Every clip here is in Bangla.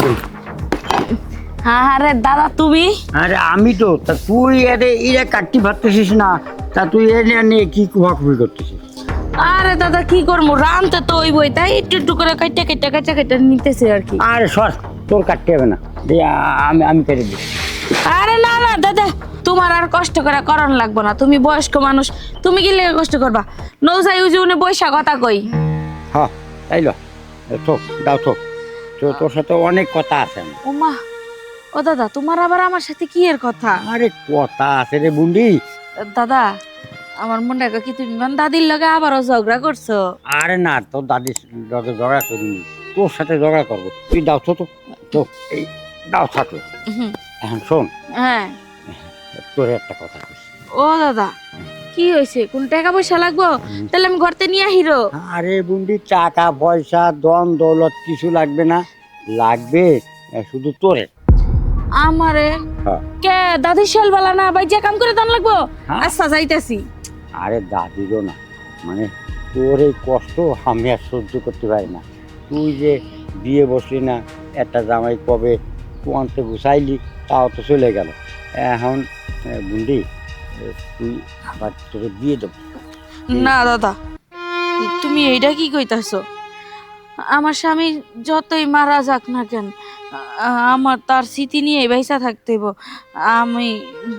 তুই আরে দাদা তুমি? আরে আমি তো তা তুই এরে কাটতে পারতেছিস না, তা তুই এনে নিয়ে কি কুহাকুহি করতেছিস? আরে দাদা কি করবো, রানতে তো ওই বই তাই একটু একটু করে কাইটা নিতেছে আর কি। আরে সর, তোর কাটতে হবে না, আমি আমি কেটে দিই। আরে না না দাদা, তোমার আর কষ্ট করে করন লাগবো না, তুমি বয়স্ক মানুষ, তুমি কি লেগে কষ্ট করবা? নৌসাই উজুনে বৈশা কথা কই। হ্যাঁ তাই লো, থোক দাও থোক, তোর সাথে অনেক কথা আছে। ওমা, ও দাদা তোমার আবার আমার সাথে কি এর কথা? আরে কথা আছে রে বুন্ডি। দাদা আমার মনে রাখো কি তুমি দাদির লগে আবারও ঝগড়া করছো? আরে না, তোর দাদির লগে ঝগড়া করিনি, তোর সাথে ঝগড়া করবো। তুই দাও তো তো এই দাও থাকলো। এখন শোন, হ্যাঁ তোর একটা কথা কইছি। ও দাদা কি হয়েছে, কোন টাকা পয়সা লাগবো? তাহলে আমি ঘরতে নিয়ে আহিরো। আরে বুন্ডি, টাকা পয়সা দন দৌলত কিছু লাগবে না, লাগবে শুধু তোরে। আমারে? হ্যাঁ। কে দাদি শেলবালা না ভাই, যে কাম করে দান লাগবো? হ্যাঁ। আচ্ছা যাইতেছি। আরে দাদিরও না, মানে তোর এই কষ্ট আমি আর সহ্য করতে পারি না। তুই যে বিয়ে বসলি না, একটা জামাই কবে কুয়ান্তে গুছাইলি, তাও তো চলে গেল। এখন বুন্ডি, তুই আবার তোকে বিয়ে দেবো। না দাদা, তুমি এইটা কি কইতাছো? আমার স্বামী যতই মারা যাক না কেন, আমার তার স্মৃতি নিয়ে বাইসা থাকতে হইব। আমি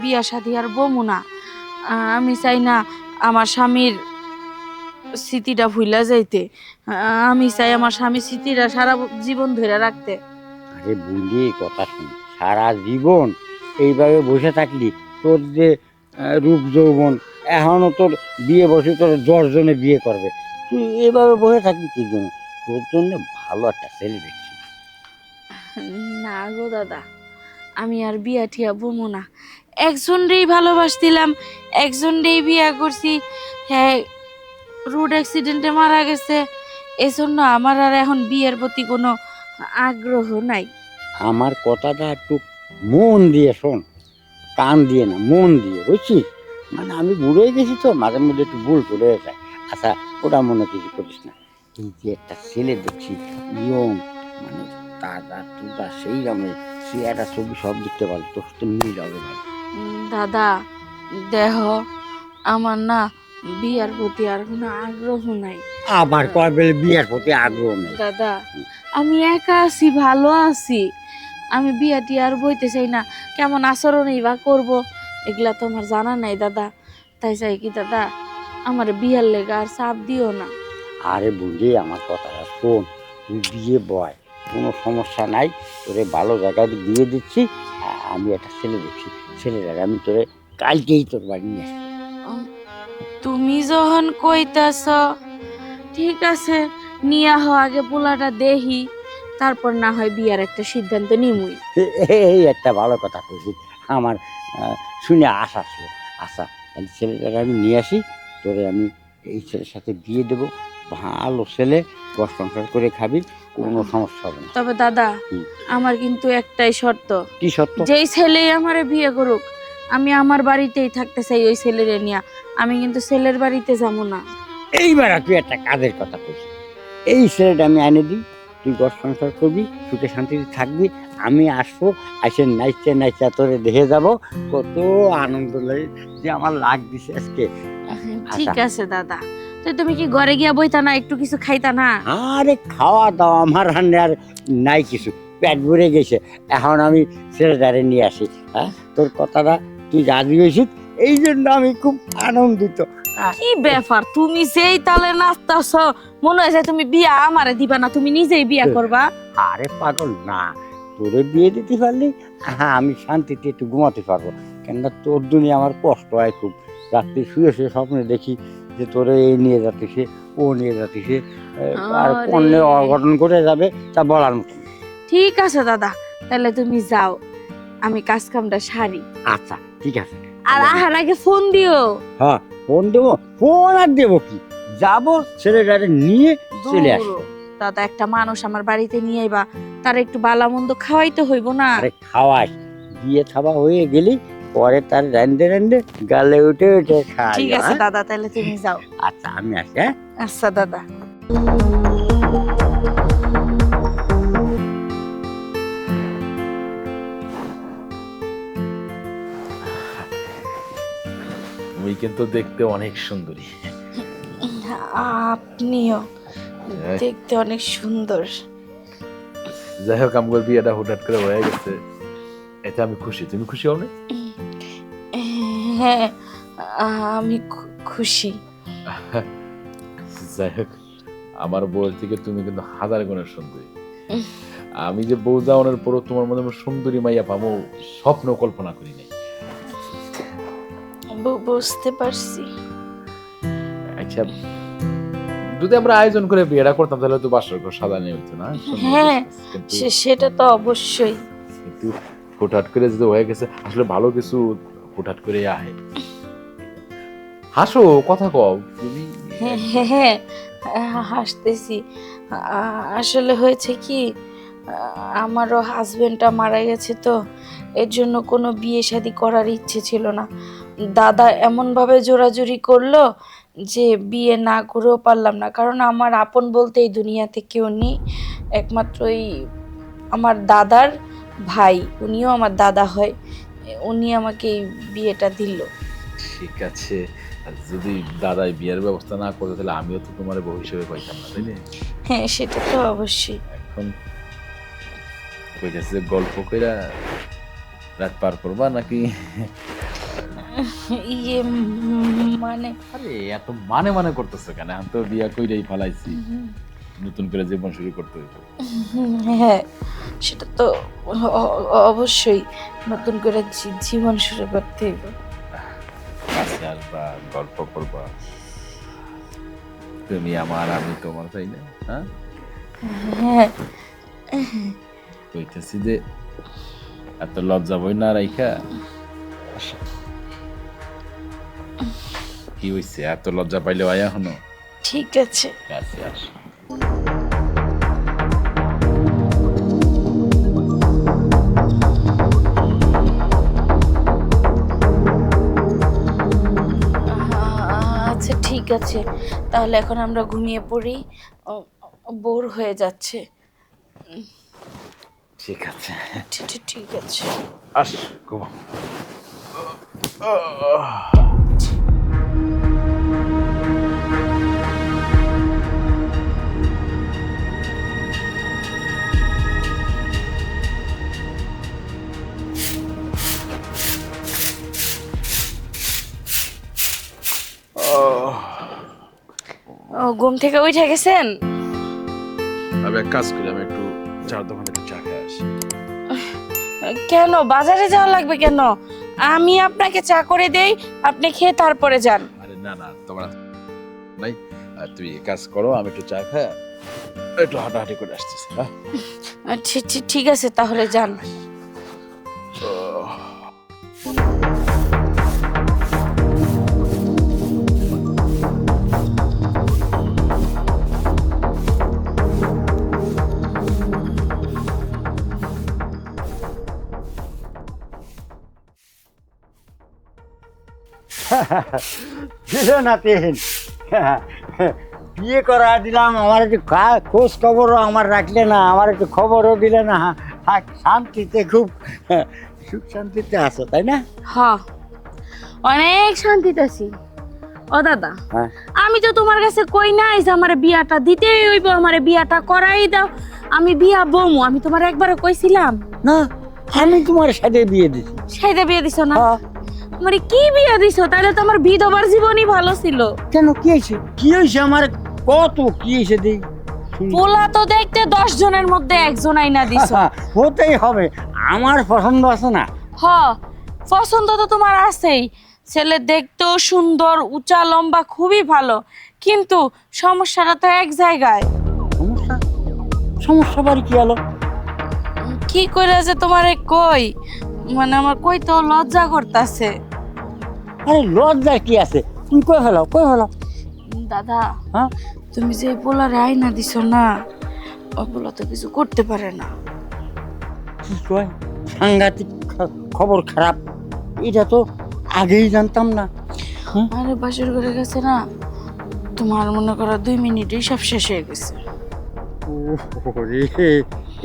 বিয়া শাদী আর বমু না। আমি চাই না আমার স্বামীর স্মৃতিটা ভুলা যাইতে। আমি চাই আমার স্বামীর স্মৃতিটা সারা জীবন ধরে রাখতে। আরে বুন্ডি, এই কথা শুন, সারা জীবন এইভাবে বসে থাকলি, তোর যে রূপ যৌবন, এখনও তোর বিয়ে বসে তোর 10 জনে বিয়ে করবে, তুই এইভাবে বসে থাকবি কি জন্য? তোর জন্য ভালো একটা ছেলে দেখছি। না গো দাদা, আমি আর বিয়া ঠিয়া বমু না। একজনরেই ভালোবাসছিলাম, একজনরেই বিয়া করছি, হ্যাঁ রোড অ্যাক্সিডেন্টে মারা গেছে। এজন্য আমার আর এখন বিয়ের প্রতি কোনো আগ্রহ নাই। আমার কথাটা একটু মন দিয়ে শোন, কান দিয়ে না, মন দিয়ে, বুঝছিস? মানে আমি বুড়ো গেছি তো, মাঝে মধ্যে একটু ভুল করে যায়। আচ্ছা, ওটা মনে কিছু করিস না। এই যে একটা ছেলে দেখছি, ইয়ং, মানে তাজা তুজা, সেই রকমের, সে একটা ছবি সব দেখতে পারলো, তোর সাথে মিল হবে ভালো। দাদা দেহ, আমার না বিয়ার প্রতি আর কোনো আগ্রহ নাই। আবার কবে বিয়ের প্রতি আগ্রহ নেই? দাদা আমি একা আছি, ভালো আছি, আমি বিয়া টিয়া আর বইতে চাই না। কেমন আচরণই বা করবো এগুলা তো আমার জানা নাই দাদা। তাই চাই কি দাদা, আমার বিয়ার লেগে আর চাপ দিও না। আরে বুঝি, আমার কথাটা শোন, তুই বিয়ে বয়, কোনো সমস্যা নাই, তোরে ভালো জায়গায় বিয়ে দিচ্ছি। আমি একটা ছেলে দেখছি, ছেলেটাকে আমি তোরে কালকেই তোর বাড়ি নিয়ে আসবো। তুমি যখন কইতাছ ঠিক আছে, নিয়া হ, আগে পোলাটা দেহি, তারপর না হয় বিয়ার একটা সিদ্ধান্ত নিমুই। এই একটা ভালো কথা কইছি, আমার শুনে আশা ছিল। আচ্ছা, তাহলে ছেলেটাকে আমি নিয়ে আসি, তোরে আমি এই ছেলের সাথে বিয়ে দেবো। ভালো ছেলে, ঘর সংসার করে খাবি, কোনো সমস্যা হবে না। তবে দাদা আমার কিন্তু একটাই শর্ত। কি সত্য? যেই ছেলেই আমারে বিয়ে করুক, আমি আমার বাড়িতেই থাকতে চাই ওই ছেলেরে নিয়া। আমি কিন্তু ছেলের বাড়িতে যাবো না। এইবার তুই একটা কাজের কথা কইছিস, এই ছেলেটা আমি এনে দিই, তুই ঘর সংসার করবি, সুখে শান্তিতে থাকবি। আমি আসবো, আসে নাইচে নাইচা তোরে দেখে যাব, কত আনন্দ লাগে যে আমার লাগ দিছে আজকে। ঠিক আছে দাদা, তো তুমি কি ঘরে গিয়া বইতা না, একটু কিছু খাইতা না? আরে খাওয়া দাওয়া আমার রান্না আর নাই কিছু, পেট ভরে গেছে। এখন আমি ছেলেটারে নিয়ে আসি। হ্যাঁ, তোর কথাটা তুই রাজি হয়েছিস, এই জন্য আমি খুব আনন্দিত। কি ব্যাপার, তুমি যেই তালে নাচতাছ, মনে হয় যে তুমি বিয়া আমারে দিবা না, তুমি নিজেই বিয়া করবা। আরে পাগল না, তোরে বিয়ে দিতে পারলি হ্যাঁ আমি শান্তিতে একটু ঘুমাতে পারবো। কেননা তোর দুনিয়া আমার কষ্ট হয় খুব, রাত্রি শুয়ে শুয়ে স্বপ্নে দেখি যে তোরে এই নিয়ে যাচ্ছে, ও নিয়ে যাচ্ছে, আর অন্য অঘটন করে যাবে, তা বলার মতো। ঠিক আছে দাদা, তাহলে তুমি যাও, আমি কাজ কামটা সারি। আচ্ছা ঠিক আছে। আর আহার আগে ফোন দিও। হ্যাঁ ফোন দেবো, ফোন আর দেবো কি, যাবো ছেলেটারে নিয়ে চলে আসবো। দাদা একটা মানুষ আমার বাড়িতে নিয়ে আইবা, তার একটু বালা মন্দ খাওয়াইতে হইব না? আরে খাওয়াই, বিয়ে থাবা হয়ে গেলি পরে তার রান্দে রান্দে গালে উঠে উঠে খাই। ঠিক আছে দাদা, তাহলে তুমি যাও। আচ্ছা আমি আসি। হ্যাঁ আচ্ছা দাদা। তুমি কিন্তু দেখতে অনেক সুন্দরী। আপনিও দেখতে অনেক সুন্দর। যাই হোক, আমার বিয়েটা হুটহাট করে হয়ে গেছে, এতে আমি খুশি। তুমি খুশি হও না? হ্যাঁ, আমি খুশি। যাই হোক, আমার বউয়ের থেকে তুমি কিন্তু হাজার গুণের সুন্দরী। আমি যে বউ যাওয়ানোর পরও তোমার মধ্যে সুন্দরী মাইয়া পাবো স্বপ্ন কল্পনা করি নাই। বুঝতে পারছি। আচ্ছা, যদি আমরা আয়োজন করে বিয়েটা করতাম তাহলে তো বাসর ঘর সাজানো হইতো না? হ্যাঁ, সেটা তো অবশ্যই। কিন্তু হুটহাট করে যদি হয়ে গেছে, আসলে ভালো কিছু হুটহাট করে আহে। হাসো, কথা কও তুমি। হ্যাঁ হ্যাঁ, হাসতেছি। আসলে হয়েছে কি, আমারও হাজবেন্ডটা মারা গেছে, তো এর জন্য কোনো বিয়ে শাদী করার ইচ্ছে ছিল না। দাদা এমনভাবে জোরাজুরি করলো যে বিয়ে না করেও পারলাম না, কারণ আমার আপন বলতে এই দুনিয়াতে কেউ নেই। একমাত্র এই আমার দাদার ভাই, উনিও আমার দাদা হয়, উনি আমাকে এই বিয়েটা দিল। ঠিক আছে, আর যদি দাদাই বিয়ের ব্যবস্থা না করতে তাহলে আমিও তো তোমার বউ হিসেবে পাইতাম না, তাই না? হ্যাঁ, সেটা তো অবশ্যই। এখন কইতেছে যে গল্প কইরা রাত পার করবা নাকি? ইয়ে মানে আরে এত মানে মানে করতেছো কেন? আমি তো বিয়া কইরাই ফেলাইছি, নতুন করে জীবন শুরু করতে হইব। হ্যাঁ, সেটা তো অবশ্যই, নতুন করে জীবন শুরু করতে হইব। কাছে আসবা, গল্প করবা, তুমি আমার আমি তোমার, তাই না? হ্যাঁ, হ্যাঁ, কইতেছি যে এত লজ্জা বই না রাইখা আসো। কি হইছে, এত লজ্জা পাইলে আয়া হনো? ঠিক আছে। কাছে আসো। আচ্ছা ঠিক আছে, তাহলে এখন আমরা ঘুমিয়ে পড়ি, বোর হয়ে যাচ্ছে। ঠিক আছে, ঠিক আছে। আস ঘুমাও। ও, ঘুম থেকে উঠে গেছেন? আমি এক কাজ করি, আমি একটু চার দোকানে একটু চা খেয়ে আসি। কেন বাজারে যাওয়া লাগবে কেন? আমি আপনাকে চা করে দেই, আপনি খেয়ে তারপরে যান। আরে না না, তোমার নাই, তুই কাজ করো, আমি একটু চা খাই একটু হাঁটাহাঁটি করে আসতেছি। হ্যাঁ, ঠিক আছে, তাহলে যান। দিল না তেন বিয়ে করা দিলাম, আমার একটু খোঁজ খবরও আমার রাখলে না, আমার একটু খবরও দিলে না। শান্তিতে খুব সুখ শান্তিতে আছো, তাই না? হ্যাঁ, অনেক শান্তিতে আছি। ও দাদা, হ্যাঁ, আমি তো তোমার কাছে কই নাই যে আমার বিয়াটা দিতেই হইব, আমার বিয়াটা করাই দাও, আমি বিয়া বমু। আমি তোমার একবারও কইছিলাম না আমি তোমার সাথে বিয়ে দিছি। সাইদা বিয়ে দিছো না? হ্যাঁ। আমারে কি বিয়া দিছো? তাহলে তো আমার বিধবার জীবনই ভালো ছিল। কেন, কি হয়েছে? কি হয়েছে আমার? কত কি হয়েছে দেই? পোলা তো দেখতে 10 জনের মধ্যে একজন আইনা দিছো। হতেই হবে, আমার পছন্দ আছে না। হ, পছন্দ তো তোমার আছেই, ছেলে দেখতেও সুন্দর, উঁচা লম্বা, খুবই ভালো, কিন্তু সমস্যাটা তো এক জায়গায়। সমস্যা? সমস্যা বাড়ি কি হলো? কি করে যে তোমারে কই, মানে আমার কইতেও লজ্জা করতেছে। আরে লজ্জার কি আছে? তুমি কই হলো, কই হলো? দাদা, হ্যাঁ, তুমি যে পোলারে আইনা দিছো না, ও পোলা তো কিছু করতে পারে না। কি কয়? সাংঘাতিক খবর খারাপ, এটা তো আগেই জানতাম না। আরে বাসর করে গেছে না, তোমার মনে করো 2 মিনিটেই সব শেষ হয়ে গেছে। ওরে,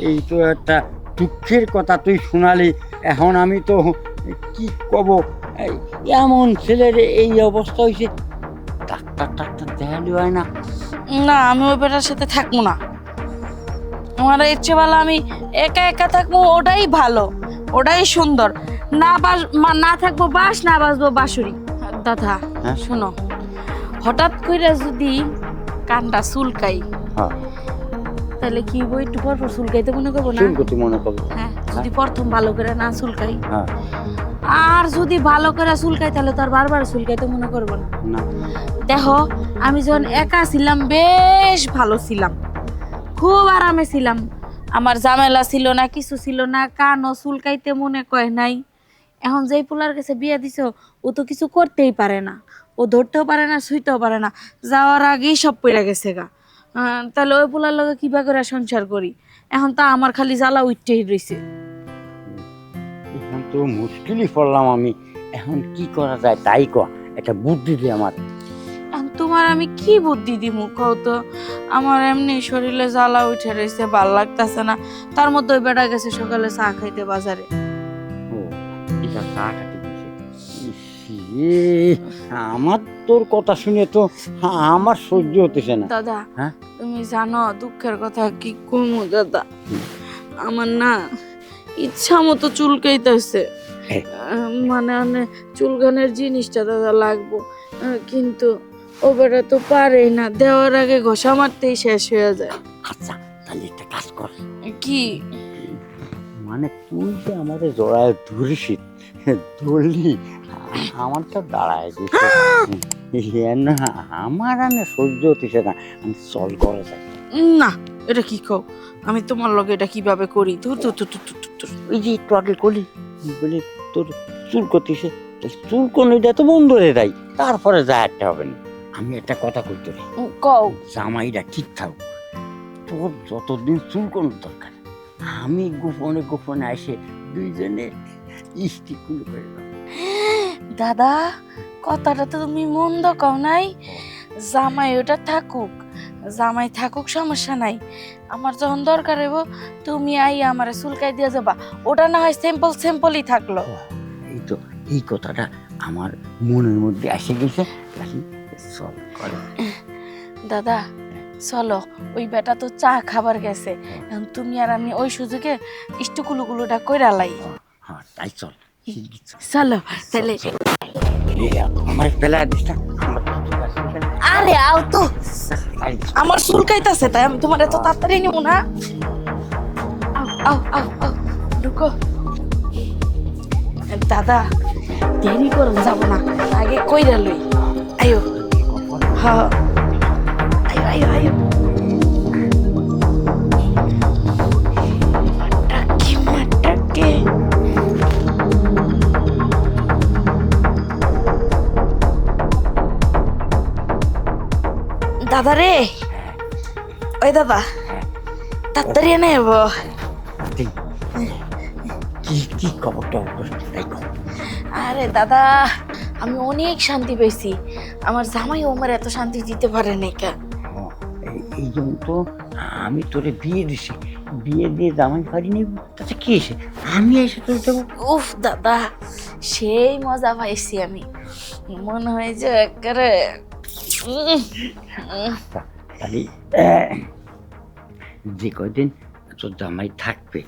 এই তো একটা দুঃখের কথা তুই শোনালি। এখন আমি তো কি কব, এই এমন ছেলের এই অবস্থা হয়েছে, ডাক্তার টাক্তার দেখালি হয় না। না, আমি ওই বেটার সাথে থাকবো না। আমার ইচ্ছে ভালো আমি একা একা থাকবো, ওটাই ভালো, ওটাই সুন্দর। না থাকবো বাস, না বাসবো বাঁশুরি। দাদা হ্যাঁ? শোনো, হঠাৎ করে যদি কানটা চুলকাই, হ্যাঁ, তাহলে কি বই একটু পর পর চুলকাইতে মনে করবো না? চুলকতি মনে করবো। হ্যাঁ, যদি প্রথম ভালো করে না চুলকাই, হ্যাঁ, আর যদি ভালো করে চুলকাই তাহলে তো আর বারবার চুলকাইতে মনে করবো না। না দেখো, আমি যখন একা ছিলাম বেশ ভালো ছিলাম, খুব আরামে ছিলাম, আমার ঝামেলা ছিল না, কিছু ছিল না, কানও চুলকাইতে মনে কয় নাই। এখন যেই পোলার কাছে বিয়ে দিছো, ও তো কিছু করতেই পারে না, ও ধরতেও পারে না, ছুঁইতেও পারে না, যাওয়ার আগেই সব পড়ে গেছে গা। তাহলে ওই পোলার লগে কিবা করে সংসার করি? এখন তা আমার খালি জ্বালা উঠতেই রইছে। এখন তো মুশকিলই পড়লাম আমি। এখন কি করা যায় তাই ক, একটা বুদ্ধি দে আমার। এখন তোমার আমি কি বুদ্ধি দিমু কও তো? আমার এমনি শরীরে জ্বালা উঠে রয়েছে, ভাল লাগতেছে না, তার মধ্যে ওই বেটা গেছে সকালে চা খাইতে বাজারে। ও, এটা চা খাতে দিছে। ইস, আমার তোর কথা শুনে তো আমার সহ্য হতেছে না। দাদা, হ্যাঁ? তুমি জানো দুঃখের কথা কি কমু দাদা? আমার না ইচ্ছা মতো চুলকাইতেছে, হ্যাঁ। মানে চুলকানের জিনিসটা দাদা লাগবো, কিন্তু ও বেটা তো পারে না, দেওয়ার আগে ঘষা মারতেই শেষ হয়ে যায়। আচ্ছা, তাহলে একটা কাজ কর। কি? মানে তুই যে আমাদের জড়ায় ধরিস, ধরলি আমার তো দাঁড়ায় গেছে। না, আমার আর না সহ্য হতেছে না, আমি চল করে যাই। না, এটা কি কও? আমি তোমার লগে এটা কিভাবে করি? ধুর ধুর ধুর ধুর ধুর ধুর। ওই যে একটু আগে করলি, বলে তোর চুল করতেছে, চুল কোনটা তো বন্ধ হয়ে যায়, তারপরে যা একটা হবে না। আমি একটা কথা কইতে রে, কও। জামাইটা ঠিক থাক, তোর যতদিন চুল কোন দরকার, আমি গোপনে গোপনে এসে দুইজনে স্টিকুল করে দাও। দাদা, কথাটা তো তুমি মন্দ কও নাই। জামাই ওটা থাকুক, জামাই থাকুক, সমস্যা নাই। আমার যখন দরকার হইব তুমি আমার চুলকাই দিয়ে যাবা, ওটা না হয় সিম্পলই থাকলো। এই তো, এই কথাটা আমার মনের মধ্যে এসে গেছে। চল করে। দাদা চলো, ওই বেটা তো চা খাবার গেছে, এখন তুমি আর আমি ওই সুযোগে ইষ্টকুলুকুলুটা কইরা লাই। হ্যাঁ, তাই চল। শিগগির চল। চলো তাহলে। আমার ফেলা দিস না। আরে আও তো, আমার চুলকাইতাছে, তাই আমি তোমার এত তাড়াতাড়ি নিব না। আও আও আও আও, ঢুকো। দাদা, দেরি করুন যাব না, আগে কইরা লই। আয়ো। হ্যাঁ, আয়ো আয়ো আয়ো। মাটাকে দাদা রে, ওই দাদা তাড়াতাড়ি এনে যাব। কি কি খবরটা তাই কর। আরে দাদা, আমি অনেক শান্তি পেয়েছি, আমার জামাই আমার এত শান্তি দিতে পারে না কে। এই জন্য তো আমি তোরে বিয়ে দিছি, বিয়ে দিয়ে জামাই পারিনি, তাতে কি এসে আমি এসে তোর দেবো। উফ দাদা, সেই মজা পাইছি আমি, মনে হয় যে একেবারে তাহলে যে কয়দিন তোর জামাই থাকবে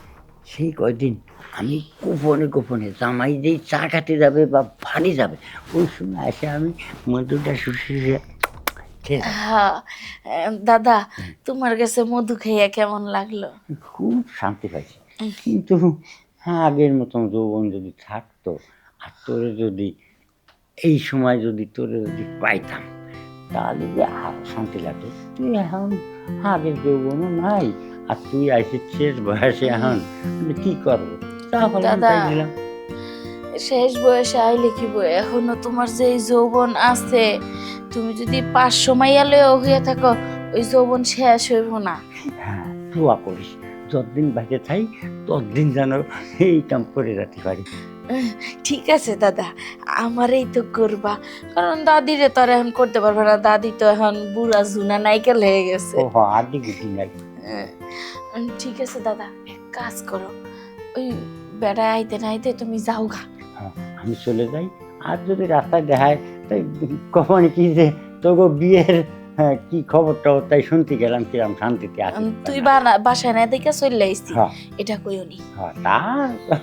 সেই কয়দিন আমি গোপনে গোপনে, জামাই যেই চা খাতে যাবে বা বাড়ি যাবে, ওই সময় এসে আমি মধুটা শুষে। হ্যাঁ, দাদা তোমার কাছে মধু খাইয়া কেমন লাগলো? খুব শান্তি পাইছি, কিন্তু হ্যাঁ, আগের মতন যৌবন যদি থাকতো, আর তোরে যদি এই সময় যদি তোরে যদি পাইতাম, তাহলে যে আরো শান্তি লাগতো। তুই এখন আগের যৌবনও নাই, আর তুই আইসিস শেষ বয়সে, এখন আমি কি করবো? দাদা, শেষ বয়সে আইলে কি বই, এখনো তোমার যে এই যৌবন আছে, তুমি যদি 500 মাইয়া লয়েও হয়ে থাকো, ওই যৌবন শেষ হইব না। হ্যাঁ, দোয়া করিস যতদিন বাইরে থাই ততদিন যেন এই কাম করে যেতে পারি। ঠিক আছে দাদা, আমারই তো করবা, কারণ দাদিরে তো আর এখন করতে পারবে না, দাদি তো এখন বুড়া জুনা নাইকেল হয়ে গেছে। ও আদি গুটি নাই। ঠিক আছে দাদা, এক কাজ করো, ওই বেড়ায় আইতে না আইতে তুমি যাও গা। আমি চলে যাই, আর যদি রাস্তায় দেখায় তাই কখন কি যে তোকে বিয়ের কি খবর টবর তাই শুনতে গেলাম কিরম শান্তিতে আছি। তুই বাসায় না দেখে চলে আইসি, হ্যাঁ এটা কইও নি। হ্যাঁ, তা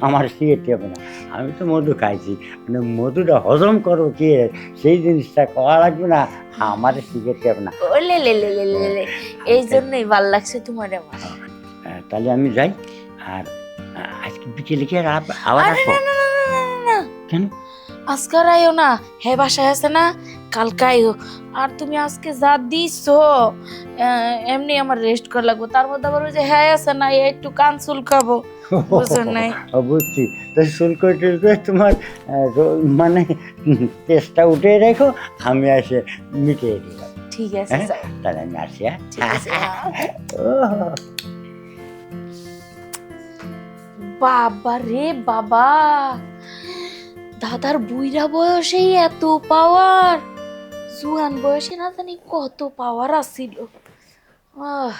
আমার সিগারেট হবে না, আমি তো মধু খাইছি, মানে মধুটা হজম করো কে সেই জিনিসটা করা লাগবে না, আমার সিগারেট হবে না। ও লে লে লে লে লে লে, এই জন্যই ভাল লাগছে তোমার আমার। তাহলে আমি যাই। আর আজকে বিকেলে কি আর আবার আরে আসবো? না না না না না না, কেন? আজকার আইও না, হে বাসায় আছে না, কালকে আইও। আর তুমি আজকে যা দিছো এমনি আমার রেস্ট করা লাগবে, তার মধ্যে আবার ওই যে হ্যাঁ আছে না, এই একটু কান চুলকাবো, বুঝছো নাই? বুঝছি, তো শুল্ক টুল্ক তোমার মানে চেষ্টা উঠে রেখো, আমি এসে মিটিয়ে দিলাম। ঠিক আছে হ্যাঁ? যাও। তাহলে আমি আসি। হ্যাঁ ঠিক আছে। ওহ, বাবা রে বাবা, দাদার বুইরা বয়সেই এত পাওয়ার, জুয়ান বয়সে না জানি কত পাওয়ার আসছিল। আহ